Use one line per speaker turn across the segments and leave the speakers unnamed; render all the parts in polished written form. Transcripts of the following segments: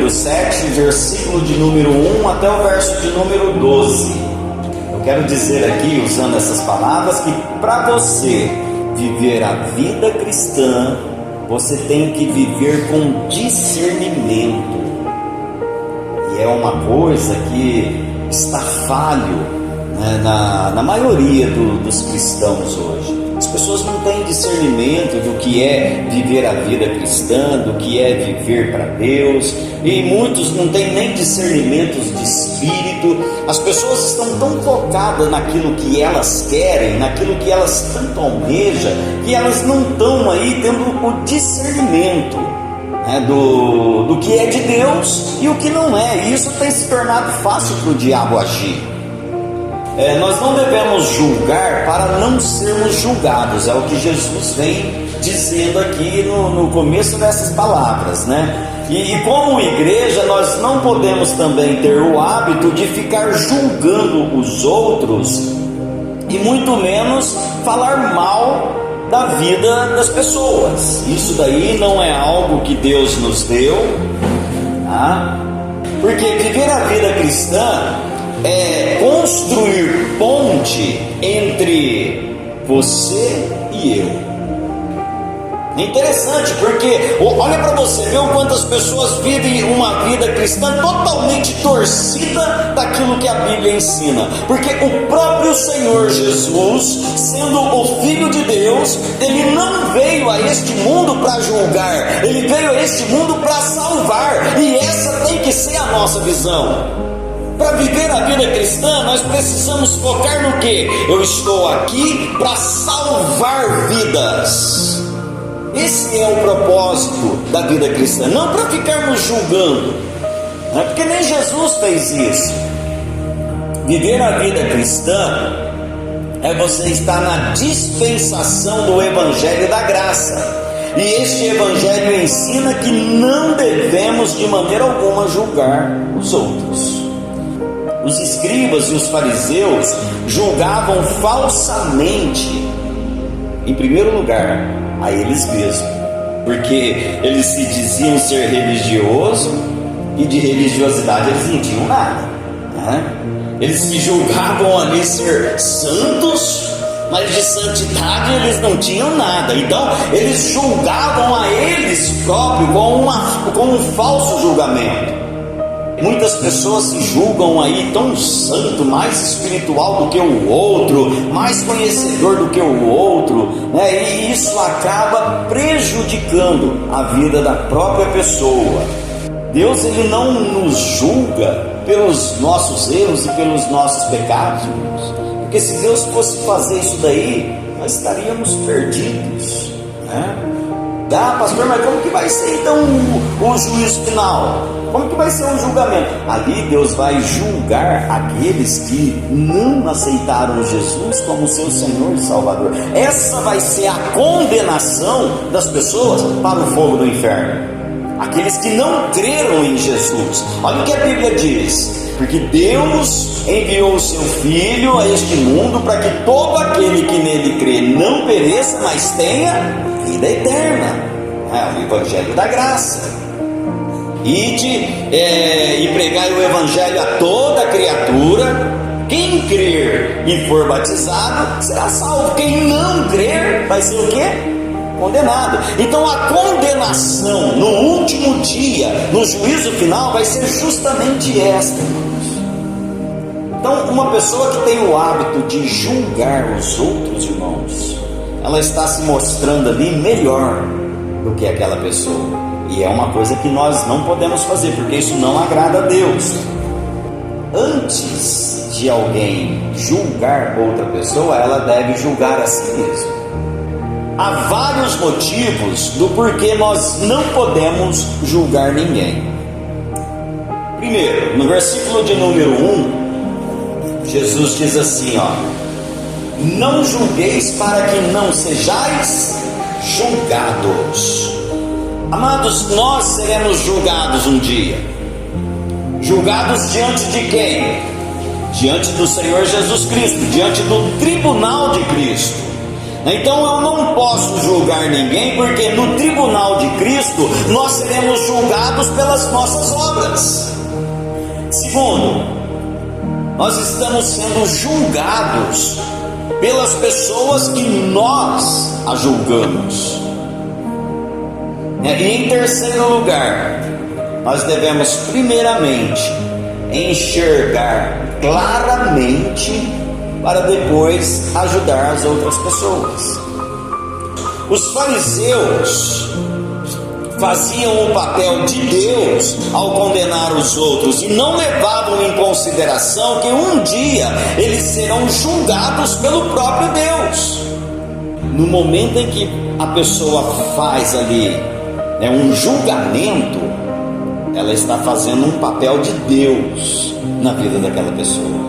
número 7, versículo de número 1 até o verso de número 12. Eu quero dizer aqui, usando essas palavras, que para você viver a vida cristã, você tem que viver com discernimento. E é uma coisa que está falho, né, na maioria dos cristãos hoje. As pessoas não têm discernimento do que é viver a vida cristã, do que é viver para Deus, e muitos não têm nem discernimentos de espírito. As pessoas estão tão focadas naquilo que elas querem, naquilo que elas tanto almejam, que elas não estão aí tendo o discernimento, né, do que é de Deus e o que não é. E isso tem se tornado fácil para o diabo agir. Nós não devemos julgar para não sermos julgados, é o que Jesus vem dizendo aqui no começo dessas palavras, né? E como igreja, nós não podemos também ter o hábito de ficar julgando os outros, e muito menos falar mal da vida das pessoas. Isso daí não é algo que Deus nos deu, tá? Porque viver a vida cristã é construir ponte entre você e eu. É interessante, porque olha para você, vê o quanto as pessoas vivem uma vida cristã totalmente torcida daquilo que a Bíblia ensina. Porque o próprio Senhor Jesus, sendo o Filho de Deus, Ele não veio a este mundo para julgar, Ele veio a este mundo para salvar. E essa tem que ser a nossa visão. Para viver a vida cristã, nós precisamos focar no quê? Eu estou aqui para salvar vidas. Esse é o propósito da vida cristã, não para ficarmos julgando, não é porque nem Jesus fez isso. Viver a vida cristã é você estar na dispensação do Evangelho da Graça. E este Evangelho ensina que não devemos de maneira alguma julgar os outros. Os escribas e os fariseus julgavam falsamente, em primeiro lugar, a eles mesmos, porque eles se diziam ser religiosos e de religiosidade eles não tinham nada, né? Eles se julgavam ali ser santos, mas de santidade eles não tinham nada. Então eles julgavam a eles próprios com um falso julgamento. Muitas pessoas se julgam aí tão santo, mais espiritual do que o outro, mais conhecedor do que o outro, né? E isso acaba prejudicando a vida da própria pessoa. Deus, Ele não nos julga pelos nossos erros e pelos nossos pecados, porque se Deus fosse fazer isso daí, nós estaríamos perdidos, né? Pastor, mas como que vai ser então o juízo final? Como que vai ser o julgamento? Ali Deus vai julgar aqueles que não aceitaram Jesus como seu Senhor e Salvador. Essa vai ser a condenação das pessoas para o fogo do inferno. Aqueles que não creram em Jesus. Olha o que a Bíblia diz: porque Deus enviou o seu Filho a este mundo para que todo aquele que nele crê não pereça, mas tenha vida eterna. É o Evangelho da Graça. Ide e pregai o Evangelho a toda criatura. Quem crer e for batizado será salvo. Quem não crer vai ser o quê? Condenado. Então a condenação no último dia, no juízo final, vai ser justamente esta. Então uma pessoa que tem o hábito de julgar os outros irmãos, ela está se mostrando ali melhor do que aquela pessoa. E é uma coisa que nós não podemos fazer, porque isso não agrada a Deus. Antes de alguém julgar outra pessoa, ela deve julgar a si mesma. Há vários motivos do porquê nós não podemos julgar ninguém. Primeiro, no versículo de número 1, Jesus diz assim, não julgueis para que não sejais julgados. Amados, nós seremos julgados um dia. Julgados diante de quem? Diante do Senhor Jesus Cristo, diante do tribunal de Cristo. Então eu não posso julgar ninguém, porque no tribunal de Cristo nós seremos julgados pelas nossas obras. Segundo, nós estamos sendo julgados pelas pessoas que nós a julgamos. E em terceiro lugar, nós devemos primeiramente enxergar claramente para depois ajudar as outras pessoas. Os fariseus faziam o papel de Deus ao condenar os outros e não levavam em consideração que um dia eles serão julgados pelo próprio Deus. No momento em que a pessoa faz ali um julgamento, ela está fazendo um papel de Deus na vida daquela pessoa,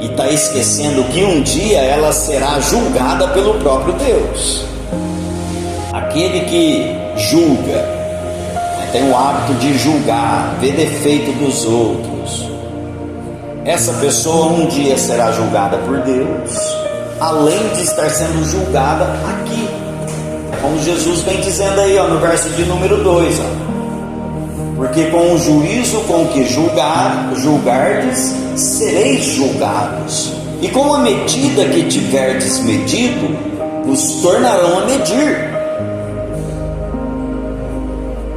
e está esquecendo que um dia ela será julgada pelo próprio Deus. Aquele que julga, tem o hábito de julgar, ver defeito dos outros, essa pessoa um dia será julgada por Deus, além de estar sendo julgada aqui, como Jesus vem dizendo aí, no verso de número 2, porque com o juízo com que julgardes, sereis julgados, e com a medida que tiverdes medido, vos tornarão a medir.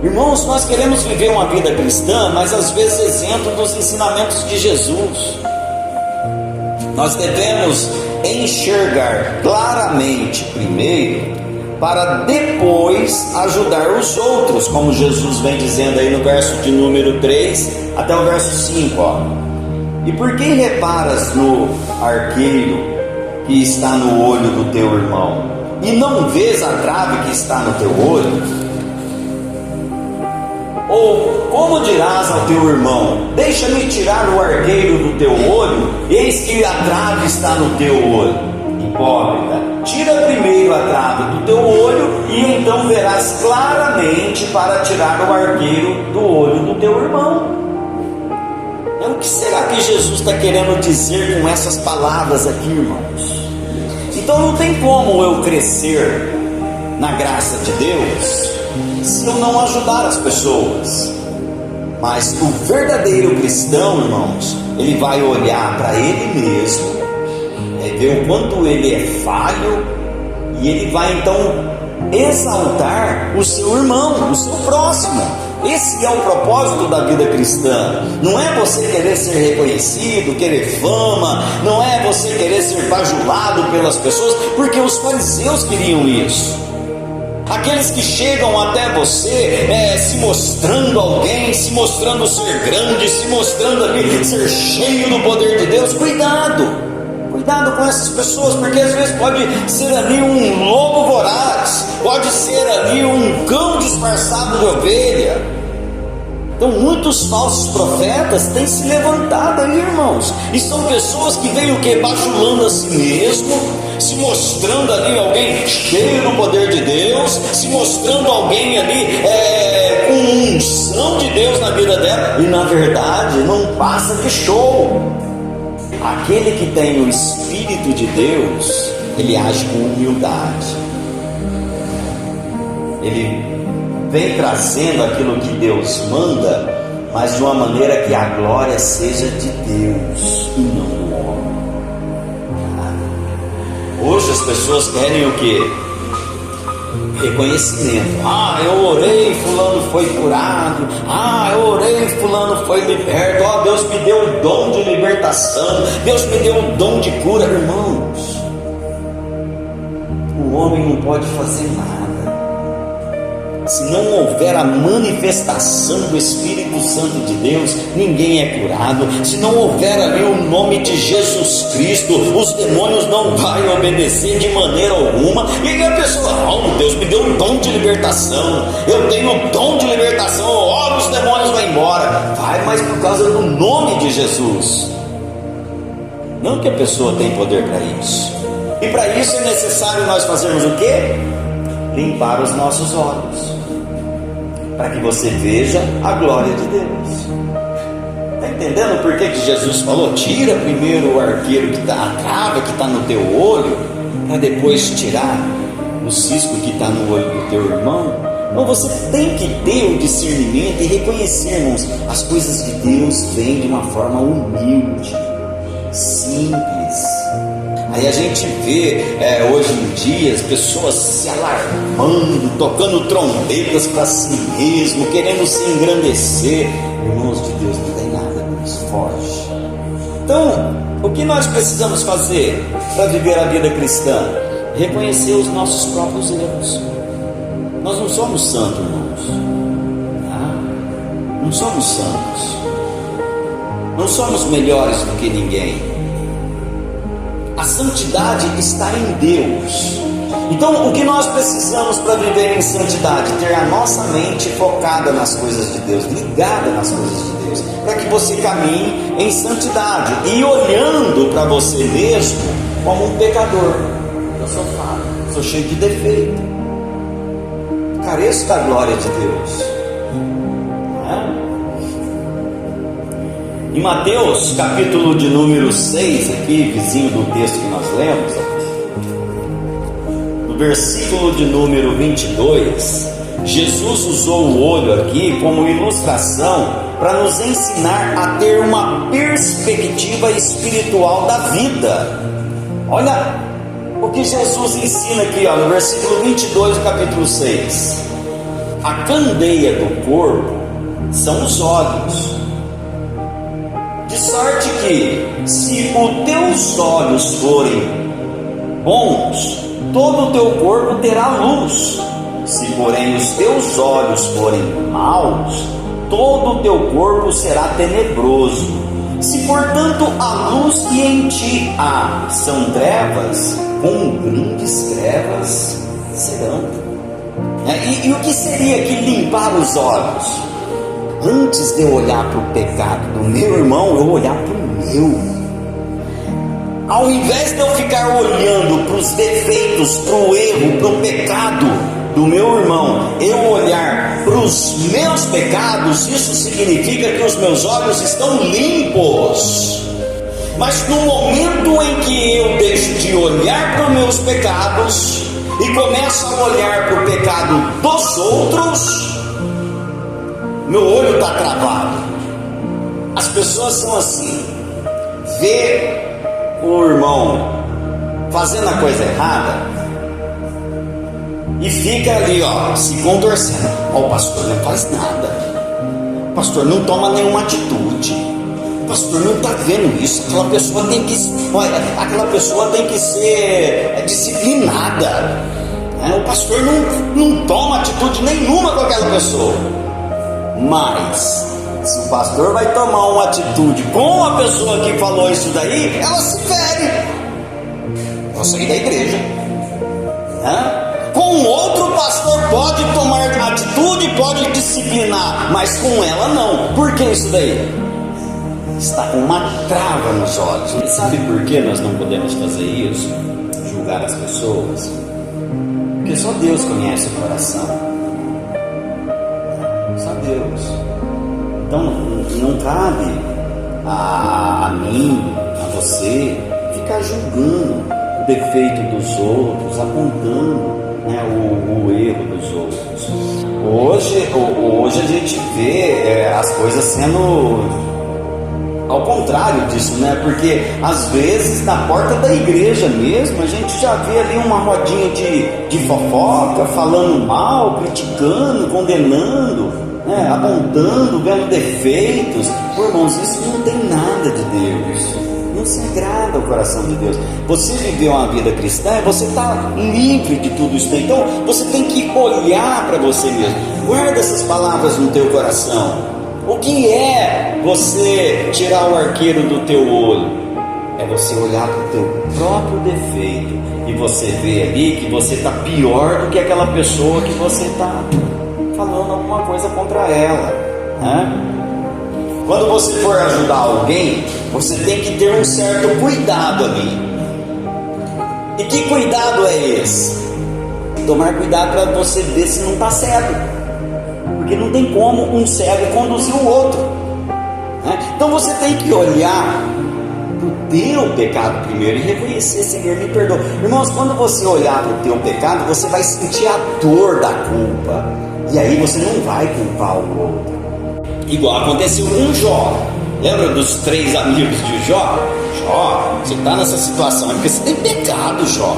Irmãos, nós queremos viver uma vida cristã, mas às vezes isento dos ensinamentos de Jesus. Nós devemos enxergar claramente primeiro, para depois ajudar os outros, como Jesus vem dizendo aí no verso de número 3 até o verso 5. E por que reparas no arqueiro que está no olho do teu irmão, e não vês a trave que está no teu olho? Ou como dirás ao teu irmão: deixa-me tirar o arqueiro do teu olho, eis que a trave está no teu olho? Hipócrita, tira primeiro a trave do teu olho, e então verás claramente para tirar o arqueiro do olho do teu irmão. O que será que Jesus está querendo dizer com essas palavras aqui, irmãos? Então não tem como eu crescer na graça de Deus se eu não ajudar as pessoas. Mas o verdadeiro cristão, irmãos, ele vai olhar para ele mesmo, ver o quanto ele é falho, e ele vai então exaltar o seu irmão, o seu próximo. Esse é o propósito da vida cristã. Não é você querer ser reconhecido, querer fama, não é você querer ser bajulado pelas pessoas, porque os fariseus queriam isso. Aqueles que chegam até você se mostrando alguém, se mostrando ser grande, se mostrando ali ser cheio do poder de Deus. Cuidado com essas pessoas, porque às vezes pode ser ali um lobo voraz, pode ser ali um cão disfarçado de ovelha. Então muitos falsos profetas têm se levantado aí, irmãos, e são pessoas que vêm o que? Bajulando a si mesmo, se mostrando ali alguém cheio do poder de Deus, se mostrando alguém ali com unção de Deus na vida dela, e na verdade não passa de show. Aquele que tem o Espírito de Deus, ele age com humildade, ele vem trazendo aquilo que Deus manda, mas de uma maneira que a glória seja de Deus e não do homem. Hoje as pessoas querem o quê? Reconhecimento. Eu orei, fulano foi curado. Eu orei, fulano foi liberto. Deus me deu o dom de libertação, Deus me deu o dom de cura. Irmãos, o homem não pode fazer nada se não houver a manifestação do Espírito Santo de Deus. Ninguém é curado. Se não houver ali o nome de Jesus Cristo, os demônios não vão obedecer de maneira alguma. E aí a pessoa: Deus me deu um dom de libertação, eu tenho um dom de libertação, ora os demônios vão embora. Vai, mas por causa do nome de Jesus. Não que a pessoa tem poder para isso. E para isso é necessário nós fazermos o quê? Limpar os nossos olhos, para que você veja a glória de Deus. entendendo por que Jesus falou? Tira primeiro o arqueiro que está, a trava que está no teu olho, para depois tirar o cisco que está no olho do teu irmão. Então você tem que ter o discernimento e reconhecer, irmãos, as coisas de Deus vêm de uma forma humilde, simples. Aí a gente vê hoje em dia as pessoas se alarmando, tocando trombetas para si mesmo, querendo se engrandecer. Irmãos, de Deus não tem nada disso, foge. Então, o que nós precisamos fazer para viver a vida cristã? Reconhecer os nossos próprios erros. Nós não somos santos, irmãos. Não somos santos. Não somos melhores do que ninguém. A santidade está em Deus. Então, o que nós precisamos para viver em santidade? Ter a nossa mente focada nas coisas de Deus, ligada nas coisas de Deus, para que você caminhe em santidade e olhando para você mesmo como um pecador. Eu sou falho, sou cheio de defeito, careço da glória de Deus. Em Mateus, capítulo de número 6, aqui, vizinho do texto que nós lemos, no versículo de número 22, Jesus usou o olho aqui como ilustração para nos ensinar a ter uma perspectiva espiritual da vida. Olha o que Jesus ensina aqui, no versículo 22 do capítulo 6. A candeia do corpo são os olhos. De sorte que, se os teus olhos forem bons, todo o teu corpo terá luz. Se porém os teus olhos forem maus, todo o teu corpo será tenebroso. Se portanto a luz que em ti há são trevas, com grandes trevas serão. E o que seria que limpar os olhos? Antes de eu olhar para o pecado do meu irmão, eu olhar para o meu. Ao invés de eu ficar olhando para os defeitos, para o erro, para o pecado do meu irmão, eu olhar para os meus pecados, isso significa que os meus olhos estão limpos. Mas no momento em que eu deixo de olhar para os meus pecados e começo a olhar para o pecado dos outros, meu olho está travado. As pessoas são assim, vê o irmão fazendo a coisa errada e fica ali, se contorcendo. O pastor não faz nada, o pastor não toma nenhuma atitude, o pastor não está vendo isso. Aquela pessoa tem que ser disciplinada, o pastor não toma atitude nenhuma com aquela pessoa. Mas se o pastor vai tomar uma atitude com a pessoa que falou isso daí, ela se fere. Vou sair da igreja. Com outro pastor pode tomar atitude, pode disciplinar, mas com ela não. Por que isso daí? Está com uma trava nos olhos. E sabe por que nós não podemos fazer isso? Julgar as pessoas? Porque só Deus conhece o coração. Só Deus. Então não cabe a mim, a você, ficar julgando o defeito dos outros, apontando o erro dos outros. Hoje a gente vê as coisas sendo ao contrário disso, porque às vezes na porta da igreja mesmo a gente já vê ali uma rodinha de fofoca, falando mal, criticando, condenando, apontando, vendo defeitos. Irmãos, isso não tem nada de Deus, não se agrada ao coração de Deus. Você viveu uma vida cristã, você está livre de tudo isso. Então você tem que olhar para você mesmo. Guarda essas palavras no teu coração. O que é você tirar o arqueiro do teu olho? É você olhar para o teu próprio defeito e você ver ali que você está pior do que aquela pessoa que você está falando alguma coisa contra ela, Quando você for ajudar alguém, você tem que ter um certo cuidado ali. E que cuidado é esse? Tomar cuidado para você ver se não está cego, porque não tem como um cego conduzir o outro, Então você tem que olhar para o teu pecado primeiro e reconhecer: Senhor, me perdoa. Irmãos, quando você olhar para o teu pecado, você vai sentir a dor da culpa, e aí você não vai culpar o outro. Igual aconteceu com Jó. Lembra dos 3 amigos de Jó? Jó, você está nessa situação é porque você tem pecado, Jó.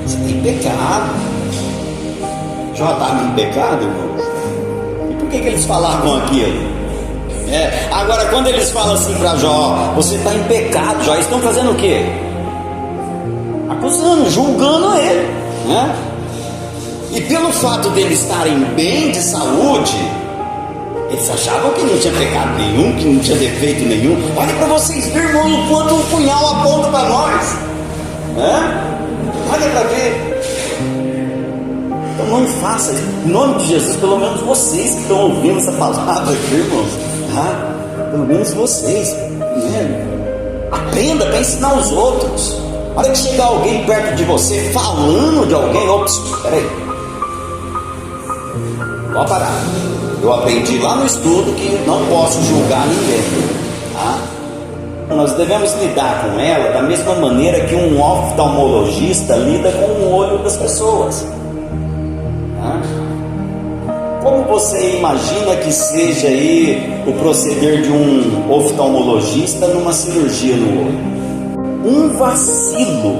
Você tem pecado. Jó estava em pecado, irmãos. E por que eles falavam aquilo? Agora, quando eles falam assim para Jó: você está em pecado, Jó, eles estão fazendo o quê? Acusando, julgando ele, né? E pelo fato deles estarem bem de saúde, eles achavam que não tinha pecado nenhum, que não tinha defeito nenhum. Olha para vocês verem, irmão, o quanto um punhal aponta para nós, né? Olha para ver. Então não faça isso, em nome de Jesus. Pelo menos vocês que estão ouvindo essa palavra aqui, irmãos, pelo menos vocês, né? Aprenda para ensinar os outros. Olha que chegar alguém perto de você falando de alguém: ops, peraí, vou parar. Eu aprendi lá no estudo que não posso julgar ninguém, tá? Nós devemos lidar com ela da mesma maneira que um oftalmologista lida com o olho das pessoas, tá? Como você imagina que seja aí o proceder de um oftalmologista numa cirurgia no olho? Um vacilo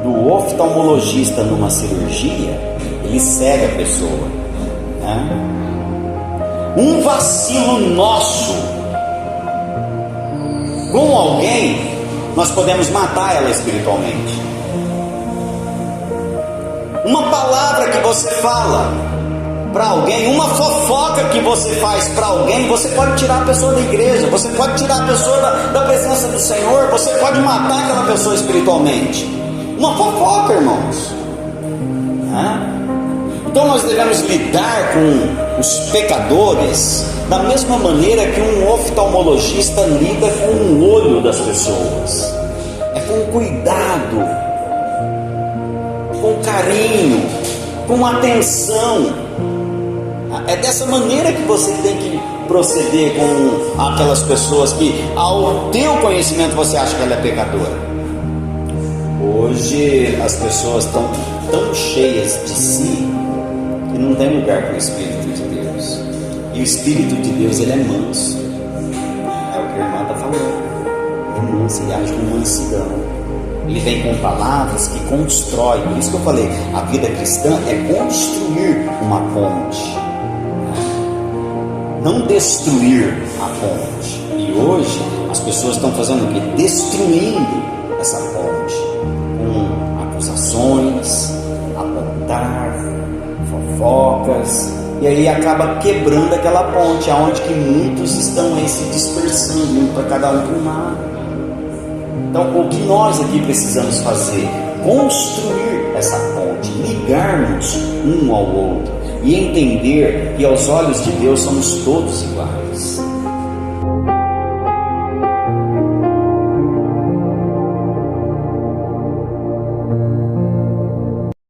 do oftalmologista numa cirurgia, ele cega a pessoa, né? Um vacilo nosso com alguém, nós podemos matar ela espiritualmente. Uma palavra que você fala para alguém, uma fofoca que você faz para alguém, você pode tirar a pessoa da igreja, você pode tirar a pessoa da presença do Senhor, você pode matar aquela pessoa espiritualmente. Uma fofoca, irmãos. Então nós devemos lidar com os pecadores da mesma maneira que um oftalmologista lida com o olho das pessoas. É com cuidado, com carinho, com atenção. É dessa maneira que você tem que proceder com aquelas pessoas que, ao teu conhecimento, você acha que ela é pecadora. Hoje as pessoas estão tão cheias de si que não tem lugar para o Espírito de Deus. E o Espírito de Deus, ele é manso. É o que a irmã está falando. É manso, ele age com mansidão. Ele vem com palavras que constroem. Por isso que eu falei, a vida cristã é construir uma ponte, não destruir a ponte. E hoje as pessoas estão fazendo o quê? Destruindo essa ponte, com acusações, apontar, fofocas, e aí acaba quebrando aquela ponte, aonde que muitos estão aí se dispersando, indo para cada um para um lado. Então o que nós aqui precisamos fazer? Construir essa ponte, ligarmos um ao outro e entender que aos olhos de Deus somos todos iguais.